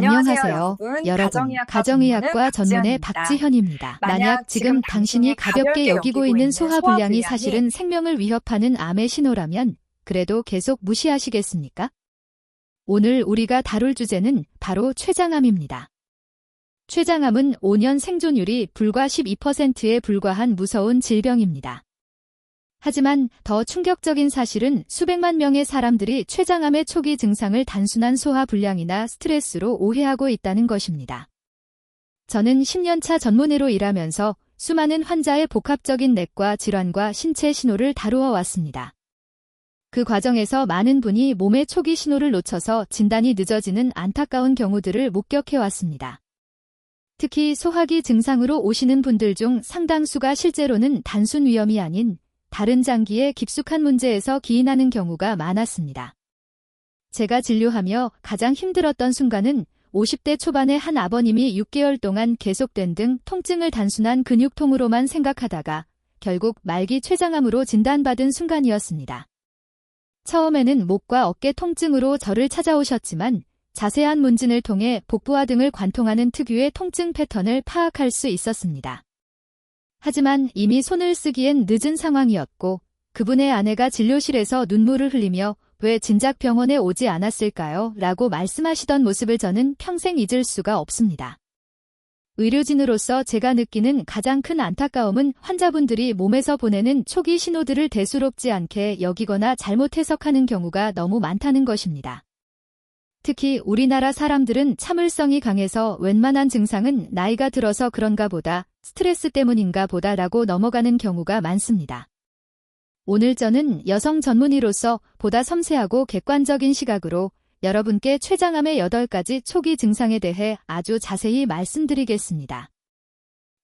안녕하세요. 여러분, 가정의학과 전문의 박지현입니다. 박지현입니다. 만약 지금 당신이 가볍게 여기고 있는 소화불량이 사실은 생명을 위협하는 암의 신호라면 그래도 계속 무시하시겠습니까? 오늘 우리가 다룰 주제는 바로 췌장암입니다. 췌장암은 5년 생존율이 불과 12%에 불과한 무서운 질병입니다. 하지만 더 충격적인 사실은 수백만 명의 사람들이 췌장암의 초기 증상을 단순한 소화불량이나 스트레스로 오해하고 있다는 것입니다. 저는 10년차 전문의로 일하면서 수많은 환자의 복합적인 내과 질환과 신체 신호를 다루어 왔습니다. 그 과정에서 많은 분이 몸의 초기 신호를 놓쳐서 진단이 늦어지는 안타까운 경우들을 목격해 왔습니다. 특히 소화기 증상으로 오시는 분들 중 상당수가 실제로는 단순 위염이 아닌 다른 장기의 깊숙한 문제에서 기인하는 경우가 많았습니다. 제가 진료하며 가장 힘들었던 순간은 50대 초반의 한 아버님이 6개월 동안 계속된 등 통증을 단순한 근육통으로만 생각하다가 결국 말기 췌장암으로 진단받은 순간이었습니다. 처음에는 목과 어깨 통증으로 저를 찾아오셨지만 자세한 문진을 통해 복부와 등을 관통하는 특유의 통증 패턴을 파악할 수 있었습니다. 하지만 이미 손을 쓰기엔 늦은 상황이었고 그분의 아내가 진료실에서 눈물을 흘리며 왜 진작 병원에 오지 않았을까요? 라고 말씀하시던 모습을 저는 평생 잊을 수가 없습니다. 의료진으로서 제가 느끼는 가장 큰 안타까움은 환자분들이 몸에서 보내는 초기 신호들을 대수롭지 않게 여기거나 잘못 해석하는 경우가 너무 많다는 것입니다. 특히 우리나라 사람들은 참을성이 강해서 웬만한 증상은 나이가 들어서 그런가 보다, 스트레스 때문인가 보다라고 넘어가는 경우가 많습니다. 오늘 저는 여성 전문의로서 보다 섬세하고 객관적인 시각으로 여러분께 췌장암의 8가지 초기 증상에 대해 아주 자세히 말씀드리겠습니다.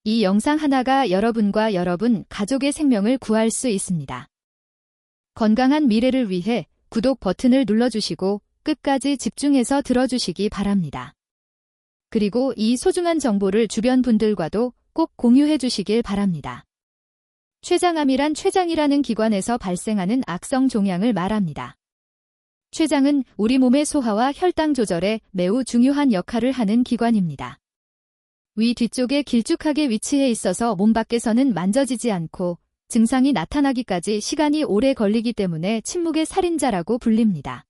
이 영상 하나가 여러분과 여러분 가족의 생명을 구할 수 있습니다. 건강한 미래를 위해 구독 버튼을 눌러주시고 끝까지 집중해서 들어주시기 바랍니다. 그리고 이 소중한 정보를 주변 분들과도 꼭 공유해 주시길 바랍니다. 췌장암이란 췌장이라는 기관에서 발생하는 악성 종양을 말합니다. 췌장은 우리 몸의 소화와 혈당 조절에 매우 중요한 역할을 하는 기관입니다. 위 뒤쪽에 길쭉하게 위치해 있어서 몸 밖에서는 만져지지 않고 증상이 나타나기까지 시간이 오래 걸리기 때문에 침묵의 살인자라고 불립니다.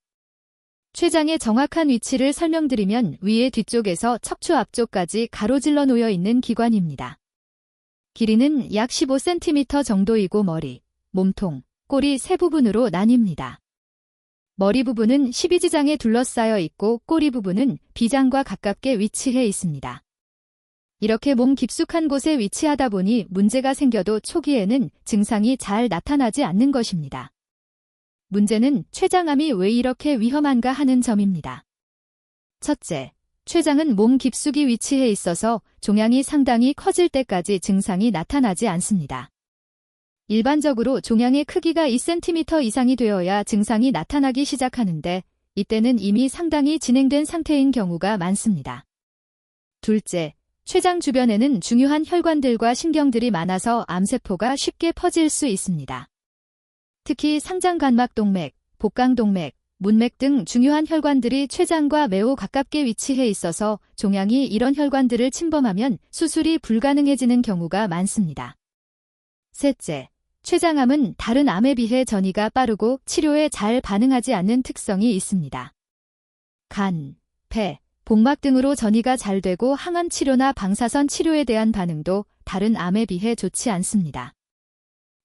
췌장의 정확한 위치를 설명드리면 위의 뒤쪽에서 척추 앞쪽까지 가로질러 놓여 있는 기관입니다. 길이는 약 15cm 정도이고 머리, 몸통, 꼬리 세 부분으로 나뉩니다. 머리 부분은 12지장에 둘러싸여 있고 꼬리 부분은 비장과 가깝게 위치해 있습니다. 이렇게 몸 깊숙한 곳에 위치하다 보니 문제가 생겨도 초기에는 증상이 잘 나타나지 않는 것입니다. 문제는 췌장암이 왜 이렇게 위험한가 하는 점입니다. 첫째, 췌장은 몸 깊숙이 위치해 있어서 종양이 상당히 커질 때까지 증상이 나타나지 않습니다. 일반적으로 종양의 크기가 2cm 이상이 되어야 증상이 나타나기 시작하는데 이때는 이미 상당히 진행된 상태인 경우가 많습니다. 둘째, 췌장 주변에는 중요한 혈관들과 신경들이 많아서 암세포가 쉽게 퍼질 수 있습니다. 특히 상장관막동맥, 복강동맥, 문맥 등 중요한 혈관들이 췌장과 매우 가깝게 위치해 있어서 종양이 이런 혈관들을 침범하면 수술이 불가능해지는 경우가 많습니다. 셋째, 췌장암은 다른 암에 비해 전이가 빠르고 치료에 잘 반응하지 않는 특성이 있습니다. 간, 폐, 복막 등으로 전이가 잘 되고 항암 치료나 방사선 치료에 대한 반응도 다른 암에 비해 좋지 않습니다.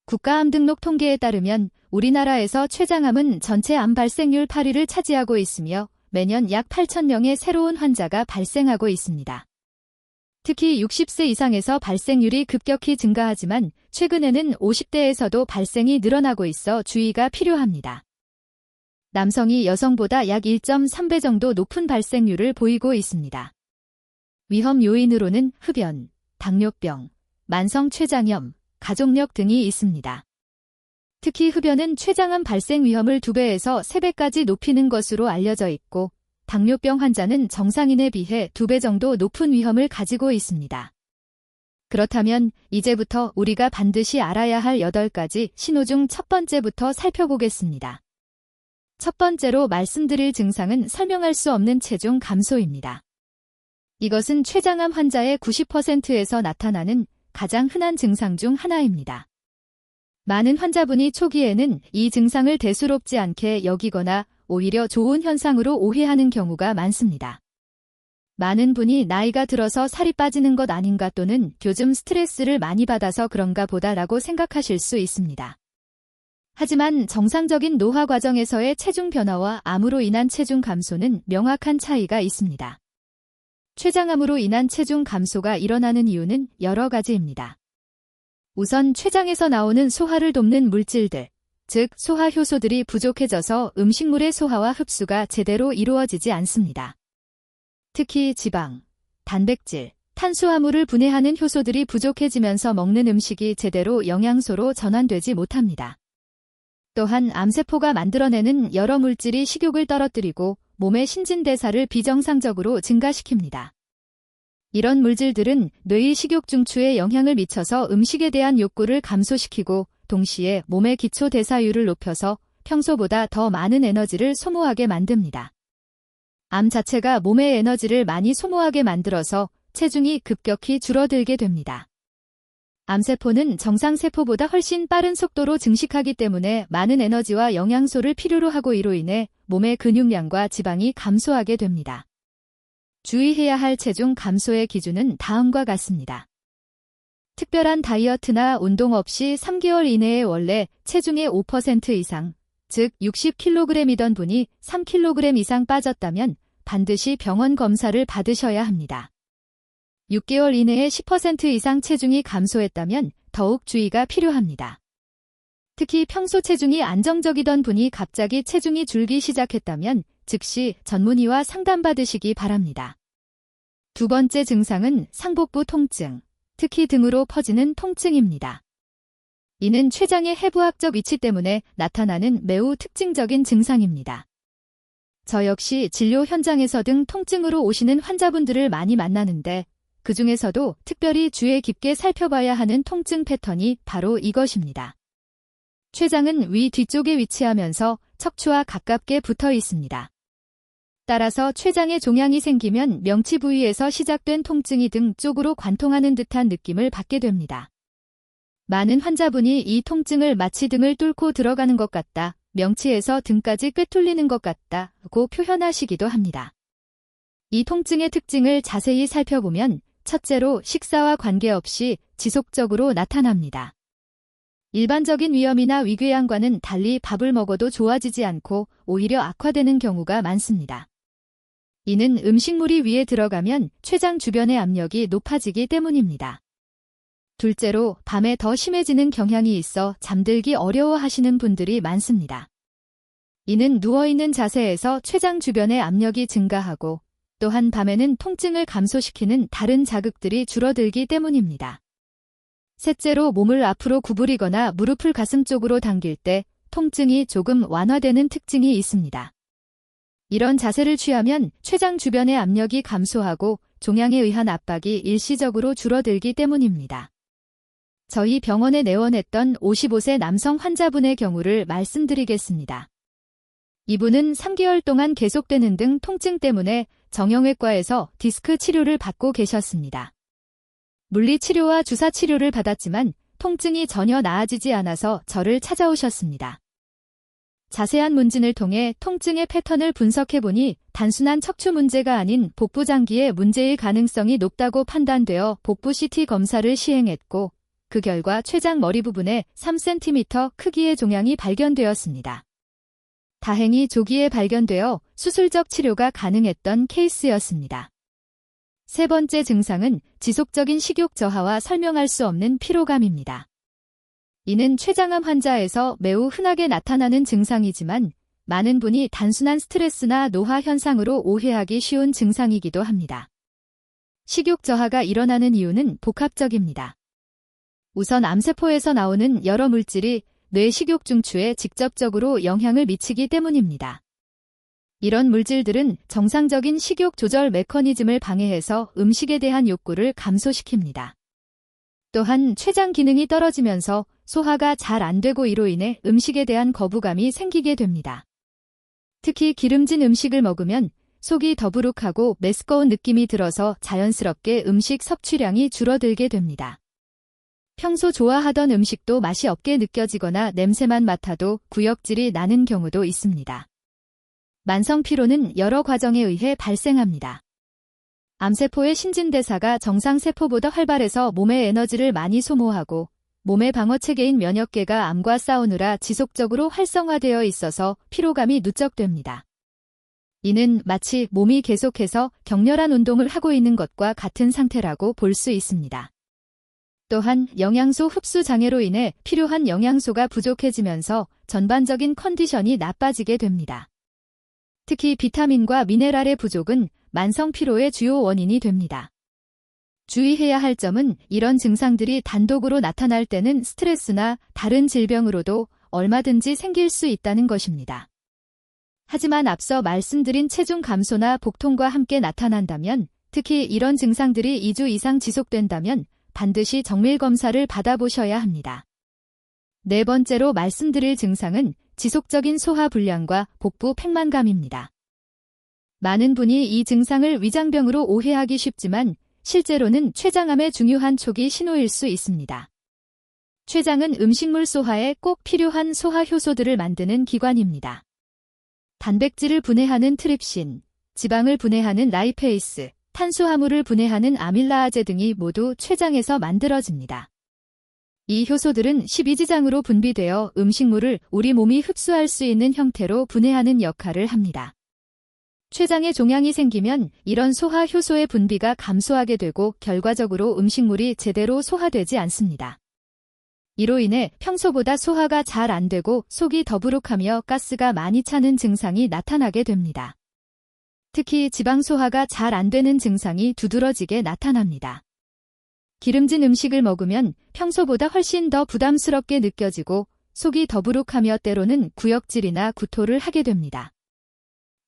국가암 등록 통계에 따르면 우리나라에서 췌장암은 전체 암 발생률 8위를 차지하고 있으며 매년 약 8,000명의 새로운 환자가 발생하고 있습니다. 특히 60세 이상에서 발생률이 급격히 증가하지만 최근에는 50대에서도 발생이 늘어나고 있어 주의가 필요합니다. 남성이 여성보다 약 1.3배 정도 높은 발생률을 보이고 있습니다. 위험 요인으로는 흡연, 당뇨병, 만성 췌장염, 가족력 등이 있습니다. 특히 흡연은 췌장암 발생 위험을 2배에서 3배까지 높이는 것으로 알려져 있고 당뇨병 환자는 정상인에 비해 2배 정도 높은 위험을 가지고 있습니다. 그렇다면 이제부터 우리가 반드시 알아야 할 8가지 신호 중 첫 번째부터 살펴보겠습니다. 첫 번째로 말씀드릴 증상은 설명할 수 없는 체중 감소입니다. 이것은 췌장암 환자의 90%에서 나타나는 가장 흔한 증상 중 하나입니다. 많은 환자분이 초기에는 이 증상을 대수롭지 않게 여기거나 오히려 좋은 현상으로 오해하는 경우가 많습니다. 많은 분이 나이가 들어서 살이 빠지는 것 아닌가 또는 요즘 스트레스를 많이 받아서 그런가 보다라고 생각하실 수 있습니다. 하지만 정상적인 노화 과정에서의 체중 변화와 암으로 인한 체중 감소는 명확한 차이가 있습니다. 췌장암으로 인한 체중 감소가 일어나는 이유는 여러 가지입니다. 우선 췌장에서 나오는 소화를 돕는 물질들, 즉 소화 효소들이 부족해져서 음식물의 소화와 흡수가 제대로 이루어지지 않습니다. 특히 지방, 단백질, 탄수화물을 분해하는 효소들이 부족해지면서 먹는 음식이 제대로 영양소로 전환되지 못합니다. 또한 암세포가 만들어내는 여러 물질이 식욕을 떨어뜨리고 몸의 신진대사를 비정상적으로 증가시킵니다. 이런 물질들은 뇌의 식욕 중추에 영향을 미쳐서 음식에 대한 욕구를 감소시키고 동시에 몸의 기초 대사율을 높여서 평소보다 더 많은 에너지를 소모하게 만듭니다. 암 자체가 몸의 에너지를 많이 소모하게 만들어서 체중이 급격히 줄어들게 됩니다. 암세포는 정상세포보다 훨씬 빠른 속도로 증식하기 때문에 많은 에너지와 영양소를 필요로 하고 이로 인해 몸의 근육량과 지방이 감소하게 됩니다. 주의해야 할 체중 감소의 기준은 다음과 같습니다. 특별한 다이어트나 운동 없이 3개월 이내에 원래 체중의 5% 이상, 즉 60kg이던 분이 3kg 이상 빠졌다면 반드시 병원 검사를 받으셔야 합니다. 6개월 이내에 10% 이상 체중이 감소했다면 더욱 주의가 필요합니다. 특히 평소 체중이 안정적이던 분이 갑자기 체중이 줄기 시작했다면 즉시 전문의와 상담받으시기 바랍니다. 두 번째 증상은 상복부 통증, 특히 등으로 퍼지는 통증입니다. 이는 췌장의 해부학적 위치 때문에 나타나는 매우 특징적인 증상입니다. 저 역시 진료 현장에서 등 통증으로 오시는 환자분들을 많이 만나는데 그 중에서도 특별히 주의 깊게 살펴봐야 하는 통증 패턴이 바로 이것입니다. 췌장은 위 뒤쪽에 위치하면서 척추와 가깝게 붙어 있습니다. 따라서 췌장에 종양이 생기면 명치 부위에서 시작된 통증이 등 쪽으로 관통하는 듯한 느낌을 받게 됩니다. 많은 환자분이 이 통증을 마치 등을 뚫고 들어가는 것 같다, 명치에서 등까지 꿰뚫리는 것 같다고 표현하시기도 합니다. 이 통증의 특징을 자세히 살펴보면 첫째로 식사와 관계없이 지속적으로 나타납니다. 일반적인 위염이나 위궤양과는 달리 밥을 먹어도 좋아지지 않고 오히려 악화되는 경우가 많습니다. 이는 음식물이 위에 들어가면 췌장 주변의 압력이 높아지기 때문입니다. 둘째로 밤에 더 심해지는 경향이 있어 잠들기 어려워하시는 분들이 많습니다. 이는 누워있는 자세에서 췌장 주변의 압력이 증가하고 또한 밤에는 통증을 감소시키는 다른 자극들이 줄어들기 때문입니다. 셋째로 몸을 앞으로 구부리거나 무릎을 가슴 쪽으로 당길 때 통증이 조금 완화되는 특징이 있습니다. 이런 자세를 취하면 췌장 주변의 압력이 감소하고 종양에 의한 압박이 일시적으로 줄어들기 때문입니다. 저희 병원에 내원했던 55세 남성 환자분의 경우를 말씀드리겠습니다. 이분은 3개월 동안 계속되는 등 통증 때문에 정형외과에서 디스크 치료를 받고 계셨습니다. 물리치료와 주사치료를 받았지만 통증이 전혀 나아지지 않아서 저를 찾아오셨습니다. 자세한 문진을 통해 통증의 패턴을 분석해보니 단순한 척추 문제가 아닌 복부장기의 문제일 가능성이 높다고 판단되어 복부 CT 검사를 시행했고 그 결과 췌장 머리 부분에 3cm 크기의 종양이 발견되었습니다. 다행히 조기에 발견되어 수술적 치료가 가능했던 케이스였습니다. 세 번째 증상은 지속적인 식욕 저하와 설명할 수 없는 피로감입니다. 이는 췌장암 환자에서 매우 흔하게 나타나는 증상이지만 많은 분이 단순한 스트레스나 노화 현상으로 오해하기 쉬운 증상이기도 합니다. 식욕 저하가 일어나는 이유는 복합적입니다. 우선 암세포에서 나오는 여러 물질이 뇌 식욕 중추에 직접적으로 영향을 미치기 때문입니다. 이런 물질들은 정상적인 식욕 조절 메커니즘을 방해해서 음식에 대한 욕구를 감소시킵니다. 또한 췌장 기능이 떨어지면서 소화가 잘 안 되고 이로 인해 음식에 대한 거부감이 생기게 됩니다. 특히 기름진 음식을 먹으면 속이 더부룩하고 메스꺼운 느낌이 들어서 자연스럽게 음식 섭취량이 줄어들게 됩니다. 평소 좋아하던 음식도 맛이 없게 느껴지거나 냄새만 맡아도 구역질이 나는 경우도 있습니다. 만성 피로는 여러 과정에 의해 발생합니다. 암세포의 신진대사가 정상세포보다 활발해서 몸의 에너지를 많이 소모하고 몸의 방어체계인 면역계가 암과 싸우느라 지속적으로 활성화되어 있어서 피로감이 누적됩니다. 이는 마치 몸이 계속해서 격렬한 운동을 하고 있는 것과 같은 상태라고 볼 수 있습니다. 또한 영양소 흡수 장애로 인해 필요한 영양소가 부족해지면서 전반적인 컨디션이 나빠지게 됩니다. 특히 비타민과 미네랄의 부족은 만성 피로의 주요 원인이 됩니다. 주의해야 할 점은 이런 증상들이 단독으로 나타날 때는 스트레스나 다른 질병으로도 얼마든지 생길 수 있다는 것입니다. 하지만 앞서 말씀드린 체중 감소나 복통과 함께 나타난다면, 특히 이런 증상들이 2주 이상 지속된다면 반드시 정밀검사를 받아보셔야 합니다. 네 번째로 말씀드릴 증상은 지속적인 소화불량과 복부 팽만감입니다. 많은 분이 이 증상을 위장병으로 오해하기 쉽지만 실제로는 췌장암의 중요한 초기 신호일 수 있습니다. 췌장은 음식물 소화에 꼭 필요한 소화 효소들을 만드는 기관입니다. 단백질을 분해하는 트립신, 지방을 분해하는 라이페이스, 탄수화물을 분해하는 아밀라아제 등이 모두 췌장에서 만들어집니다. 이 효소들은 십이지장으로 분비되어 음식물을 우리 몸이 흡수할 수 있는 형태로 분해하는 역할을 합니다. 췌장에 종양이 생기면 이런 소화 효소의 분비가 감소하게 되고 결과적으로 음식물이 제대로 소화되지 않습니다. 이로 인해 평소보다 소화가 잘 안 되고 속이 더부룩하며 가스가 많이 차는 증상이 나타나게 됩니다. 특히 지방 소화가 잘 안 되는 증상이 두드러지게 나타납니다. 기름진 음식을 먹으면 평소보다 훨씬 더 부담스럽게 느껴지고 속이 더부룩하며 때로는 구역질이나 구토를 하게 됩니다.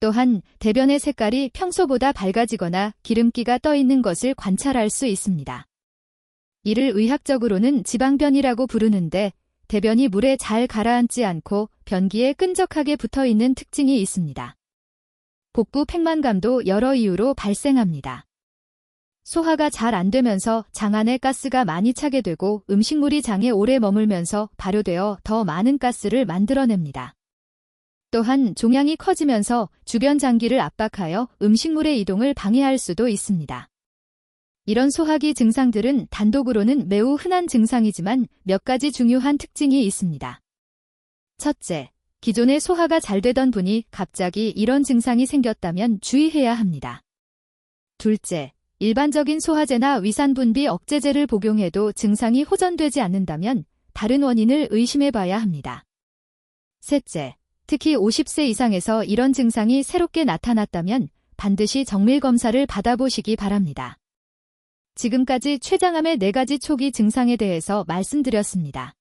또한 대변의 색깔이 평소보다 밝아지거나 기름기가 떠 있는 것을 관찰할 수 있습니다. 이를 의학적으로는 지방변이라고 부르는데 대변이 물에 잘 가라앉지 않고 변기에 끈적하게 붙어 있는 특징이 있습니다. 복부 팽만감도 여러 이유로 발생합니다. 소화가 잘 안 되면서 장 안에 가스가 많이 차게 되고 음식물이 장에 오래 머물면서 발효되어 더 많은 가스를 만들어냅니다. 또한 종양이 커지면서 주변 장기를 압박하여 음식물의 이동을 방해할 수도 있습니다. 이런 소화기 증상들은 단독으로는 매우 흔한 증상이지만 몇 가지 중요한 특징이 있습니다. 첫째, 기존에 소화가 잘 되던 분이 갑자기 이런 증상이 생겼다면 주의해야 합니다. 둘째, 일반적인 소화제나 위산분비 억제제를 복용해도 증상이 호전되지 않는다면 다른 원인을 의심해봐야 합니다. 셋째, 특히 50세 이상에서 이런 증상이 새롭게 나타났다면 반드시 정밀검사를 받아보시기 바랍니다. 지금까지 췌장암의 4가지 초기 증상에 대해서 말씀드렸습니다.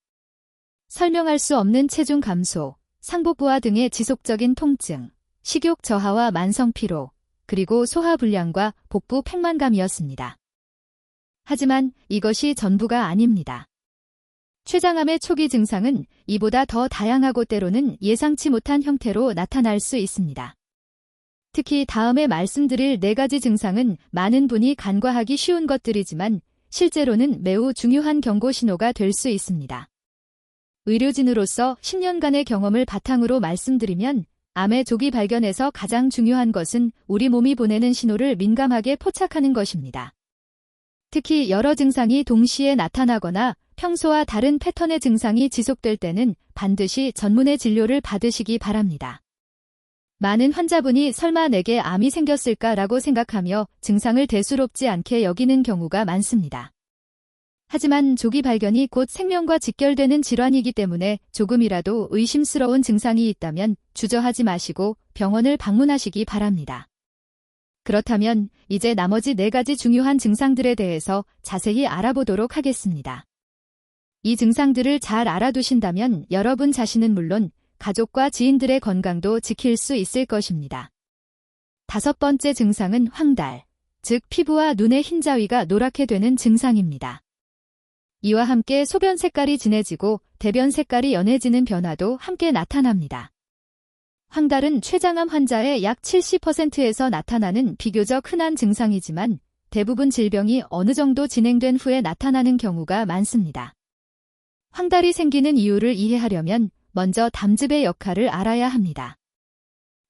설명할 수 없는 체중 감소, 상복부와 등의 지속적인 통증, 식욕 저하와 만성 피로, 그리고 소화불량과 복부 팽만감이었습니다. 하지만 이것이 전부가 아닙니다. 췌장암의 초기 증상은 이보다 더 다양하고 때로는 예상치 못한 형태로 나타날 수 있습니다. 특히 다음에 말씀드릴 4가지 증상은 많은 분이 간과하기 쉬운 것들이지만 실제로는 매우 중요한 경고 신호가 될 수 있습니다. 의료진으로서 10년간의 경험을 바탕으로 말씀드리면 암의 조기 발견에서 가장 중요한 것은 우리 몸이 보내는 신호를 민감하게 포착하는 것입니다. 특히 여러 증상이 동시에 나타나거나 평소와 다른 패턴의 증상이 지속될 때는 반드시 전문의 진료를 받으시기 바랍니다. 많은 환자분이 설마 내게 암이 생겼을까라고 생각하며 증상을 대수롭지 않게 여기는 경우가 많습니다. 하지만 조기 발견이 곧 생명과 직결되는 질환이기 때문에 조금이라도 의심스러운 증상이 있다면 주저하지 마시고 병원을 방문하시기 바랍니다. 그렇다면 이제 나머지 4가지 중요한 증상들에 대해서 자세히 알아보도록 하겠습니다. 이 증상들을 잘 알아두신다면 여러분 자신은 물론 가족과 지인들의 건강도 지킬 수 있을 것입니다. 5번째 증상은 황달, 즉 피부와 눈의 흰자위가 노랗게 되는 증상입니다. 이와 함께 소변 색깔이 진해지고 대변 색깔이 연해지는 변화도 함께 나타납니다. 황달은 췌장암 환자의 약 70%에서 나타나는 비교적 흔한 증상이지만 대부분 질병이 어느 정도 진행된 후에 나타나는 경우가 많습니다. 황달이 생기는 이유를 이해하려면 먼저 담즙의 역할을 알아야 합니다.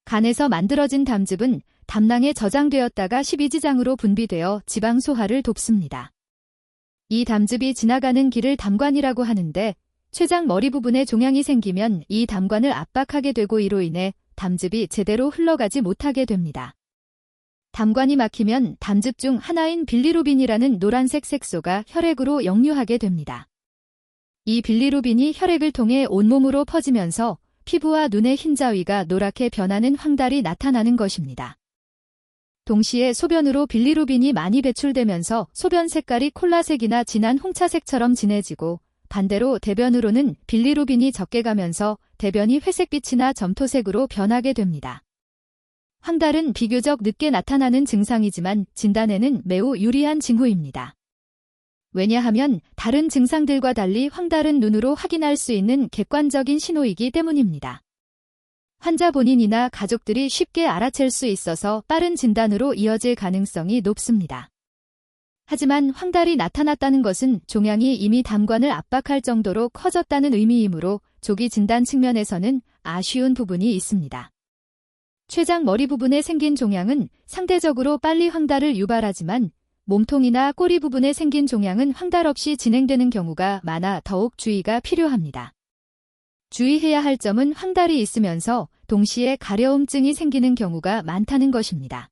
간에서 만들어진 담즙은 담낭에 저장되었다가 십이지장으로 분비되어 지방 소화를 돕습니다. 이 담즙이 지나가는 길을 담관이라고 하는데 췌장 머리 부분에 종양이 생기면 이 담관을 압박하게 되고 이로 인해 담즙이 제대로 흘러가지 못하게 됩니다. 담관이 막히면 담즙 중 하나인 빌리루빈이라는 노란색 색소가 혈액으로 역류하게 됩니다. 이 빌리루빈이 혈액을 통해 온몸으로 퍼지면서 피부와 눈의 흰자위가 노랗게 변하는 황달이 나타나는 것입니다. 동시에 소변으로 빌리루빈이 많이 배출되면서 소변 색깔이 콜라색이나 진한 홍차색처럼 진해지고 반대로 대변으로는 빌리루빈이 적게 가면서 대변이 회색빛이나 점토색으로 변하게 됩니다. 황달은 비교적 늦게 나타나는 증상이지만 진단에는 매우 유리한 징후입니다. 왜냐하면 다른 증상들과 달리 황달은 눈으로 확인할 수 있는 객관적인 신호이기 때문입니다. 환자 본인이나 가족들이 쉽게 알아챌 수 있어서 빠른 진단으로 이어질 가능성이 높습니다. 하지만 황달이 나타났다는 것은 종양이 이미 담관을 압박할 정도로 커졌다는 의미이므로 조기 진단 측면에서는 아쉬운 부분이 있습니다. 췌장 머리 부분에 생긴 종양은 상대적으로 빨리 황달을 유발하지만 몸통이나 꼬리 부분에 생긴 종양은 황달 없이 진행되는 경우가 많아 더욱 주의가 필요합니다. 주의해야 할 점은 황달이 있으면서 동시에 가려움증이 생기는 경우가 많다는 것입니다.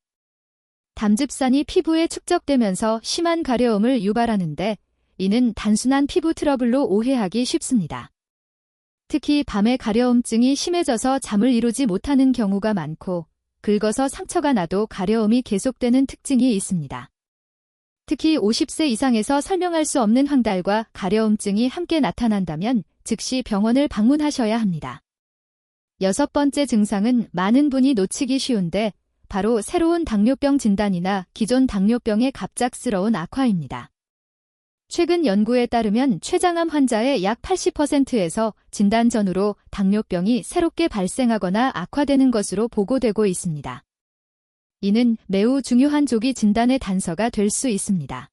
담즙산이 피부에 축적되면서 심한 가려움을 유발하는데 이는 단순한 피부 트러블로 오해하기 쉽습니다. 특히 밤에 가려움증이 심해져서 잠을 이루지 못하는 경우가 많고 긁어서 상처가 나도 가려움이 계속되는 특징이 있습니다. 특히 50세 이상에서 설명할 수 없는 황달과 가려움증이 함께 나타난다면 즉시 병원을 방문하셔야 합니다. 6번째 증상은 많은 분이 놓치기 쉬운데 바로 새로운 당뇨병 진단이나 기존 당뇨병의 갑작스러운 악화입니다. 최근 연구에 따르면 췌장암 환자의 약 80%에서 진단 전후로 당뇨병이 새롭게 발생하거나 악화되는 것으로 보고되고 있습니다. 이는 매우 중요한 조기 진단의 단서가 될 수 있습니다.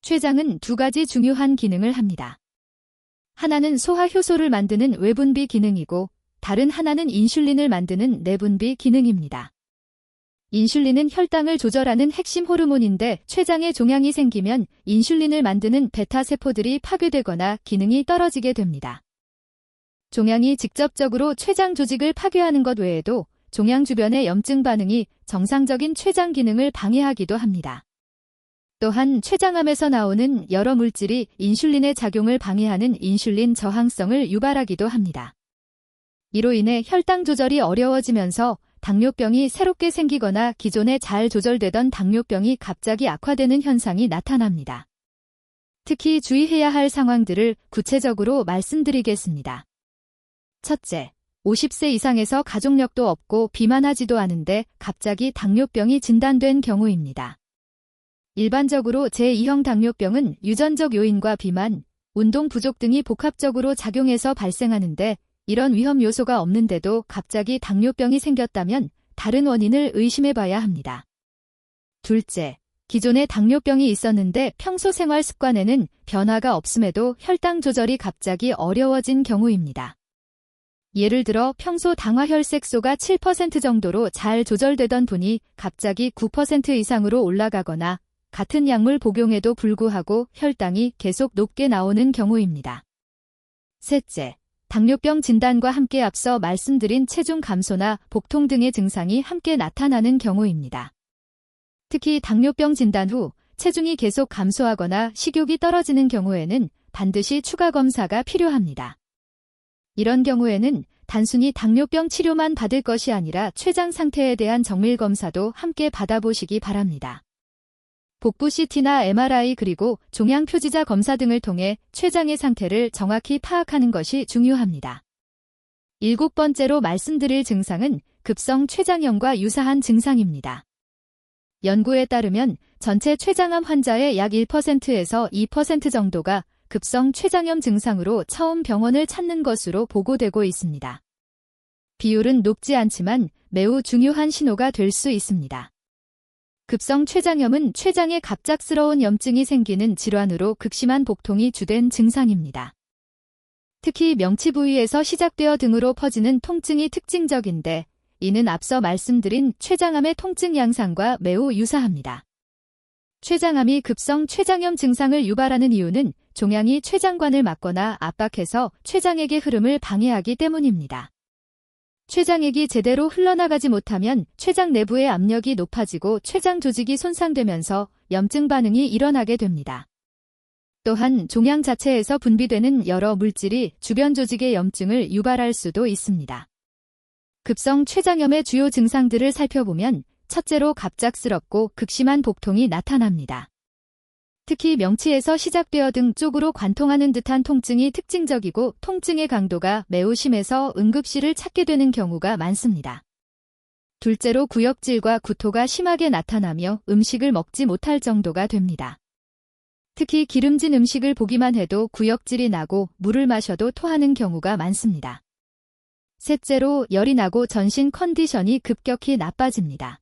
췌장은 두 가지 중요한 기능을 합니다. 하나는 소화 효소를 만드는 외분비 기능이고 다른 하나는 인슐린을 만드는 내분비 기능입니다. 인슐린은 혈당을 조절하는 핵심 호르몬인데 췌장에 종양이 생기면 인슐린을 만드는 베타 세포들이 파괴되거나 기능이 떨어지게 됩니다. 종양이 직접적으로 췌장 조직을 파괴하는 것 외에도 종양 주변의 염증 반응이 정상적인 췌장 기능을 방해하기도 합니다. 또한 췌장암에서 나오는 여러 물질이 인슐린의 작용을 방해하는 인슐린 저항성을 유발하기도 합니다. 이로 인해 혈당 조절이 어려워지면서 당뇨병이 새롭게 생기거나 기존에 잘 조절되던 당뇨병이 갑자기 악화되는 현상이 나타납니다. 특히 주의해야 할 상황들을 구체적으로 말씀드리겠습니다. 첫째, 50세 이상에서 가족력도 없고 비만하지도 않은데 갑자기 당뇨병이 진단된 경우입니다. 일반적으로 제2형 당뇨병은 유전적 요인과 비만, 운동 부족 등이 복합적으로 작용해서 발생하는데 이런 위험 요소가 없는데도 갑자기 당뇨병이 생겼다면 다른 원인을 의심해봐야 합니다. 둘째, 기존에 당뇨병이 있었는데 평소 생활 습관에는 변화가 없음에도 혈당 조절이 갑자기 어려워진 경우입니다. 예를 들어 평소 당화혈색소가 7% 정도로 잘 조절되던 분이 갑자기 9% 이상으로 올라가거나 같은 약물 복용에도 불구하고 혈당이 계속 높게 나오는 경우입니다. 셋째, 당뇨병 진단과 함께 앞서 말씀드린 체중 감소나 복통 등의 증상이 함께 나타나는 경우입니다. 특히 당뇨병 진단 후 체중이 계속 감소하거나 식욕이 떨어지는 경우에는 반드시 추가 검사가 필요합니다. 이런 경우에는 단순히 당뇨병 치료만 받을 것이 아니라 췌장 상태에 대한 정밀 검사도 함께 받아보시기 바랍니다. 복부 CT나 MRI 그리고 종양 표지자 검사 등을 통해 췌장의 상태를 정확히 파악하는 것이 중요합니다. 7번째로 말씀드릴 증상은 급성 췌장염과 유사한 증상입니다. 연구에 따르면 전체 췌장암 환자의 약 1%에서 2% 정도가 급성 췌장염 증상으로 처음 병원을 찾는 것으로 보고되고 있습니다. 비율은 높지 않지만 매우 중요한 신호가 될 수 있습니다. 급성 췌장염은 췌장에 갑작스러운 염증이 생기는 질환으로 극심한 복통이 주된 증상입니다. 특히 명치 부위에서 시작되어 등으로 퍼지는 통증이 특징적인데 이는 앞서 말씀드린 췌장암의 통증 양상과 매우 유사합니다. 췌장암이 급성 췌장염 증상을 유발하는 이유는 종양이 췌장관을 막거나 압박해서 췌장액의 흐름을 방해하기 때문입니다. 췌장액이 제대로 흘러나가지 못하면 췌장 내부의 압력이 높아지고 췌장 조직이 손상되면서 염증 반응이 일어나게 됩니다. 또한 종양 자체에서 분비되는 여러 물질이 주변 조직의 염증을 유발할 수도 있습니다. 급성 췌장염의 주요 증상들을 살펴보면 첫째로 갑작스럽고 극심한 복통이 나타납니다. 특히 명치에서 시작되어 등 쪽으로 관통하는 듯한 통증이 특징적이고 통증의 강도가 매우 심해서 응급실을 찾게 되는 경우가 많습니다. 둘째로 구역질과 구토가 심하게 나타나며 음식을 먹지 못할 정도가 됩니다. 특히 기름진 음식을 보기만 해도 구역질이 나고 물을 마셔도 토하는 경우가 많습니다. 셋째로 열이 나고 전신 컨디션이 급격히 나빠집니다.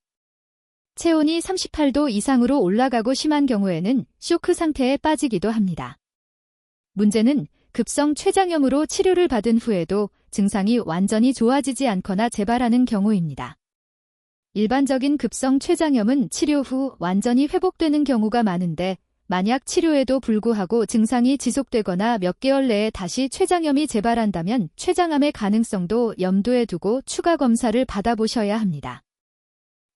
체온이 38도 이상으로 올라가고 심한 경우에는 쇼크 상태에 빠지기도 합니다. 문제는 급성 췌장염으로 치료를 받은 후에도 증상이 완전히 좋아지지 않거나 재발하는 경우입니다. 일반적인 급성 췌장염은 치료 후 완전히 회복되는 경우가 많은데 만약 치료에도 불구하고 증상이 지속되거나 몇 개월 내에 다시 췌장염이 재발한다면 췌장암의 가능성도 염두에 두고 추가 검사를 받아보셔야 합니다.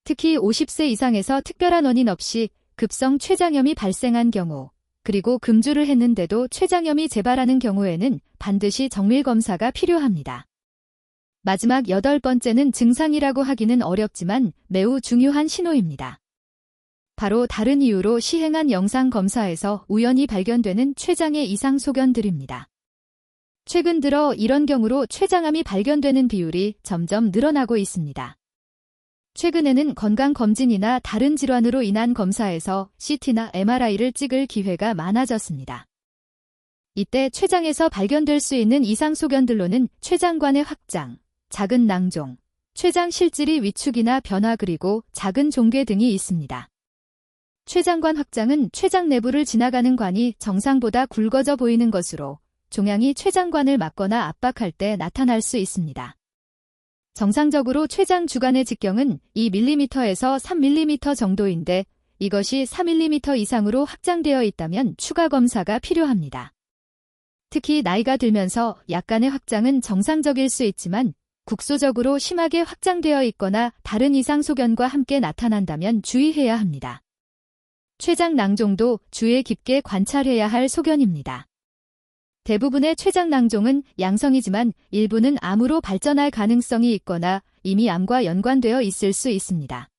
특히 50세 이상에서 특별한 원인 없이 급성 췌장염이 발생한 경우, 그리고 금주를 했는데도 췌장염이 재발하는 경우에는 반드시 정밀검사가 필요합니다. 마지막 8번째는 증상이라고 하기는 어렵지만 매우 중요한 신호입니다. 바로 다른 이유로 시행한 영상검사에서 우연히 발견되는 췌장의 이상 소견들입니다. 최근 들어 이런 경우로 췌장암이 발견되는 비율이 점점 늘어나고 있습니다. 최근에는 건강검진이나 다른 질환으로 인한 검사에서 CT나 MRI를 찍을 기회가 많아졌습니다. 이때 췌장에서 발견될 수 있는 이상 소견들로는 췌장관의 확장, 작은 낭종, 췌장 실질이 위축이나 변화 그리고 작은 종괴 등이 있습니다. 췌장관 확장은 췌장 내부를 지나가는 관이 정상보다 굵어져 보이는 것으로 종양이 췌장관을 막거나 압박할 때 나타날 수 있습니다. 정상적으로 췌장 주관의 직경은 2mm에서 3mm 정도인데 이것이 4mm 이상으로 확장되어 있다면 추가 검사가 필요합니다. 특히 나이가 들면서 약간의 확장은 정상적일 수 있지만 국소적으로 심하게 확장되어 있거나 다른 이상 소견과 함께 나타난다면 주의해야 합니다. 췌장 낭종도 주의 깊게 관찰해야 할 소견입니다. 대부분의 췌장 낭종은 양성이지만 일부는 암으로 발전할 가능성이 있거나 이미 암과 연관되어 있을 수 있습니다.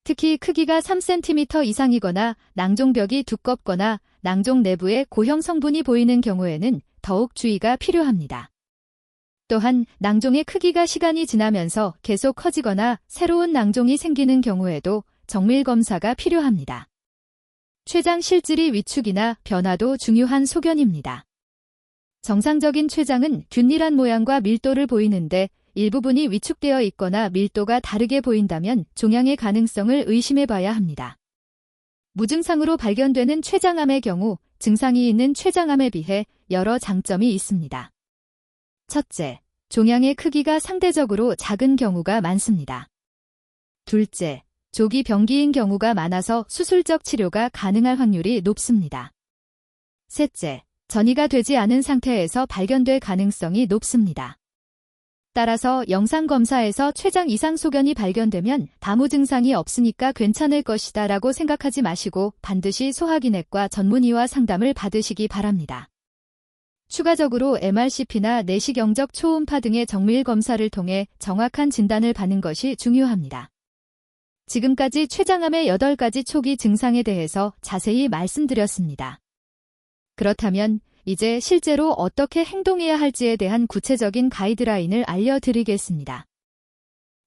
특히 크기가 3cm 이상이거나 낭종벽이 두껍거나 낭종 내부에 고형 성분이 보이는 경우에는 더욱 주의가 필요합니다. 또한 낭종의 크기가 시간이 지나면서 계속 커지거나 새로운 낭종이 생기는 경우에도 정밀 검사가 필요합니다. 췌장 실질이 위축이나 변화도 중요한 소견입니다. 정상적인 췌장은 균일한 모양과 밀도를 보이는데 일부분이 위축되어 있거나 밀도가 다르게 보인다면 종양의 가능성을 의심해 봐야 합니다. 무증상으로 발견되는 췌장암의 경우 증상이 있는 췌장암에 비해 여러 장점이 있습니다. 첫째, 종양의 크기가 상대적으로 작은 경우가 많습니다. 둘째, 조기 병기인 경우가 많아서 수술적 치료가 가능할 확률이 높습니다. 셋째, 전이가 되지 않은 상태에서 발견될 가능성이 높습니다. 따라서 영상검사에서 췌장 이상 소견이 발견되면 아무 증상이 없으니까 괜찮을 것이다 라고 생각하지 마시고 반드시 소화기내과 전문의와 상담을 받으시기 바랍니다. 추가적으로 MRCP나 내시경적 초음파 등의 정밀 검사를 통해 정확한 진단을 받는 것이 중요합니다. 지금까지 췌장암의 8가지 초기 증상에 대해서 자세히 말씀드렸습니다. 그렇다면 이제 실제로 어떻게 행동해야 할지에 대한 구체적인 가이드라인을 알려드리겠습니다.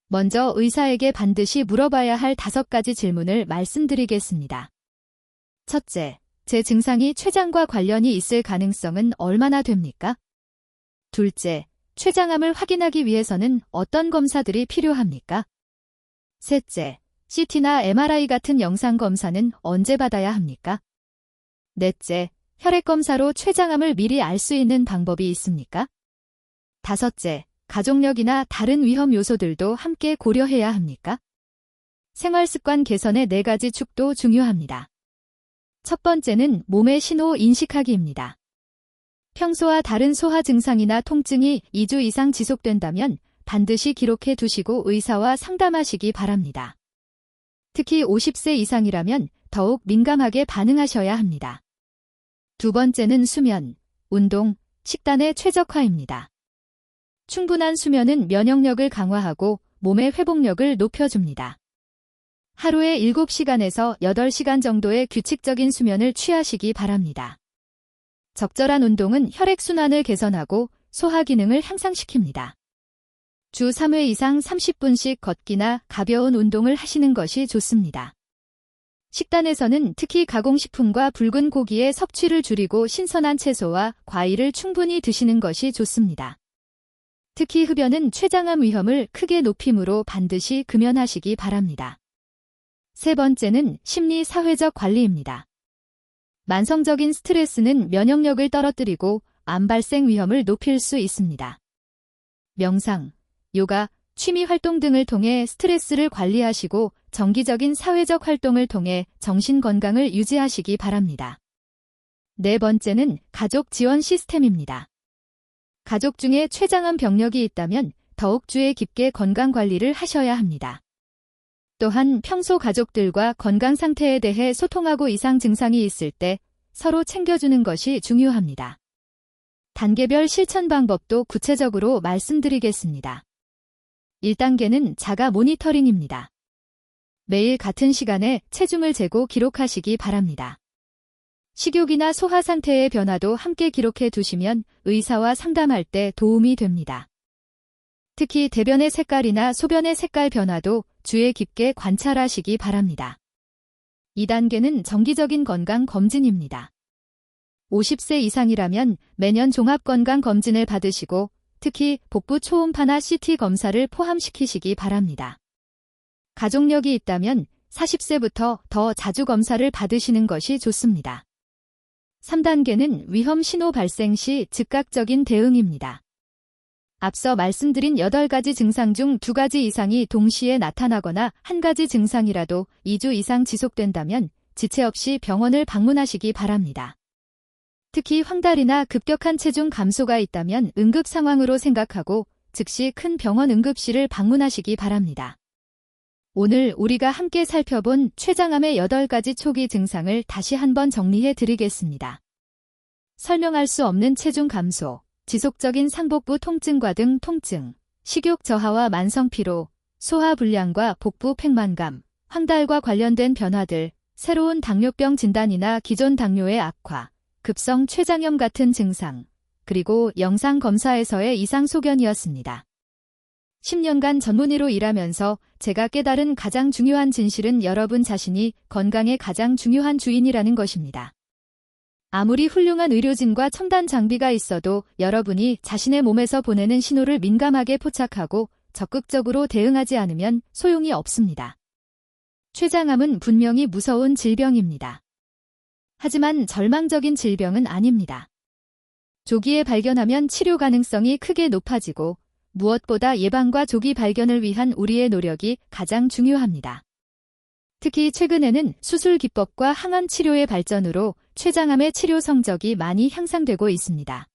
먼저 의사에게 반드시 물어봐야 할 5가지 질문을 말씀드리겠습니다. 첫째, 제 증상이 췌장과 관련이 있을 가능성은 얼마나 됩니까? 둘째, 췌장암을 확인하기 위해서는 어떤 검사들이 필요합니까? 셋째, CT나 MRI 같은 영상 검사는 언제 받아야 합니까? 넷째, 혈액 검사로 췌장암을 미리 알 수 있는 방법이 있습니까? 다섯째, 가족력이나 다른 위험 요소들도 함께 고려해야 합니까? 생활습관 개선의 4가지 축도 중요합니다. 첫 번째는 몸의 신호 인식하기입니다. 평소와 다른 소화 증상이나 통증이 2주 이상 지속된다면 반드시 기록해 두시고 의사와 상담하시기 바랍니다. 특히 50세 이상이라면 더욱 민감하게 반응하셔야 합니다. 두 번째는 수면, 운동, 식단의 최적화입니다. 충분한 수면은 면역력을 강화하고 몸의 회복력을 높여줍니다. 하루에 7시간에서 8시간 정도의 규칙적인 수면을 취하시기 바랍니다. 적절한 운동은 혈액순환을 개선하고 소화 기능을 향상시킵니다. 주 3회 이상 30분씩 걷기나 가벼운 운동을 하시는 것이 좋습니다. 식단에서는 특히 가공식품과 붉은 고기의 섭취를 줄이고 신선한 채소와 과일을 충분히 드시는 것이 좋습니다. 특히 흡연은 췌장암 위험을 크게 높이므로 반드시 금연하시기 바랍니다. 세 번째는 심리-사회적 관리입니다. 만성적인 스트레스는 면역력을 떨어뜨리고 암 발생 위험을 높일 수 있습니다. 명상, 요가, 취미 활동 등을 통해 스트레스를 관리하시고 정기적인 사회적 활동을 통해 정신 건강을 유지하시기 바랍니다. 네 번째는 가족 지원 시스템입니다. 가족 중에 췌장암 병력이 있다면 더욱 주의 깊게 건강 관리를 하셔야 합니다. 또한 평소 가족들과 건강 상태에 대해 소통하고 이상 증상이 있을 때 서로 챙겨주는 것이 중요합니다. 단계별 실천 방법도 구체적으로 말씀드리겠습니다. 1단계는 자가 모니터링입니다. 매일 같은 시간에 체중을 재고 기록하시기 바랍니다. 식욕이나 소화 상태의 변화도 함께 기록해 두시면 의사와 상담할 때 도움이 됩니다. 특히 대변의 색깔이나 소변의 색깔 변화도 주의 깊게 관찰하시기 바랍니다. 2단계는 정기적인 건강 검진입니다. 50세 이상이라면 매년 종합건강검진을 받으시고 특히 복부 초음파나 CT 검사를 포함시키시기 바랍니다. 가족력이 있다면 40세부터 더 자주 검사를 받으시는 것이 좋습니다. 3단계는 위험 신호 발생 시 즉각적인 대응입니다. 앞서 말씀드린 8가지 증상 중 2가지 이상이 동시에 나타나거나 1가지 증상이라도 2주 이상 지속된다면 지체 없이 병원을 방문하시기 바랍니다. 특히 황달이나 급격한 체중 감소가 있다면 응급 상황으로 생각하고 즉시 큰 병원 응급실을 방문하시기 바랍니다. 오늘 우리가 함께 살펴본 췌장암의 8가지 초기 증상을 다시 한번 정리해 드리겠습니다. 설명할 수 없는 체중 감소, 지속적인 상복부 통증과 등 통증, 식욕 저하와 만성 피로, 소화 불량과 복부 팽만감, 황달과 관련된 변화들, 새로운 당뇨병 진단이나 기존 당뇨의 악화, 급성 췌장염 같은 증상, 그리고 영상 검사에서의 이상 소견이었습니다. 10년간 전문의로 일하면서 제가 깨달은 가장 중요한 진실은 여러분 자신이 건강의 가장 중요한 주인이라는 것입니다. 아무리 훌륭한 의료진과 첨단 장비가 있어도 여러분이 자신의 몸에서 보내는 신호를 민감하게 포착하고 적극적으로 대응하지 않으면 소용이 없습니다. 췌장암은 분명히 무서운 질병입니다. 하지만 절망적인 질병은 아닙니다. 조기에 발견하면 치료 가능성이 크게 높아지고 무엇보다 예방과 조기 발견을 위한 우리의 노력이 가장 중요합니다. 특히 최근에는 수술 기법과 항암 치료의 발전으로 췌장암의 치료 성적이 많이 향상되고 있습니다.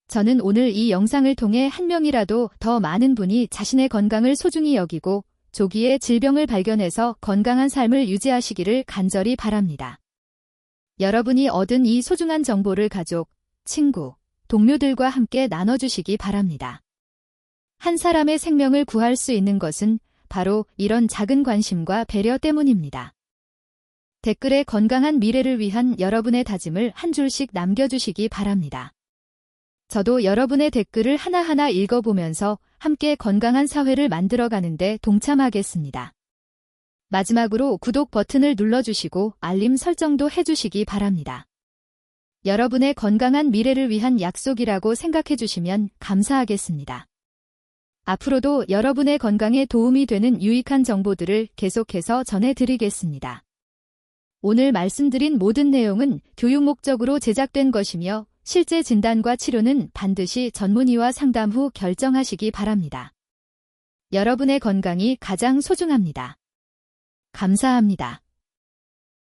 저는 오늘 이 영상을 통해 한 명이라도 더 많은 분이 자신의 건강을 소중히 여기고 조기에 질병을 발견해서 건강한 삶을 유지하시기를 간절히 바랍니다. 여러분이 얻은 이 소중한 정보를 가족, 친구, 동료들과 함께 나눠주시기 바랍니다. 한 사람의 생명을 구할 수 있는 것은 바로 이런 작은 관심과 배려 때문입니다. 댓글에 건강한 미래를 위한 여러분의 다짐을 한 줄씩 남겨주시기 바랍니다. 저도 여러분의 댓글을 하나하나 읽어보면서 함께 건강한 사회를 만들어가는데 동참하겠습니다. 마지막으로 구독 버튼을 눌러주시고 알림 설정도 해주시기 바랍니다. 여러분의 건강한 미래를 위한 약속이라고 생각해 주시면 감사하겠습니다. 앞으로도 여러분의 건강에 도움이 되는 유익한 정보들을 계속해서 전해드리겠습니다. 오늘 말씀드린 모든 내용은 교육 목적으로 제작된 것이며 실제 진단과 치료는 반드시 전문의와 상담 후 결정하시기 바랍니다. 여러분의 건강이 가장 소중합니다. 감사합니다.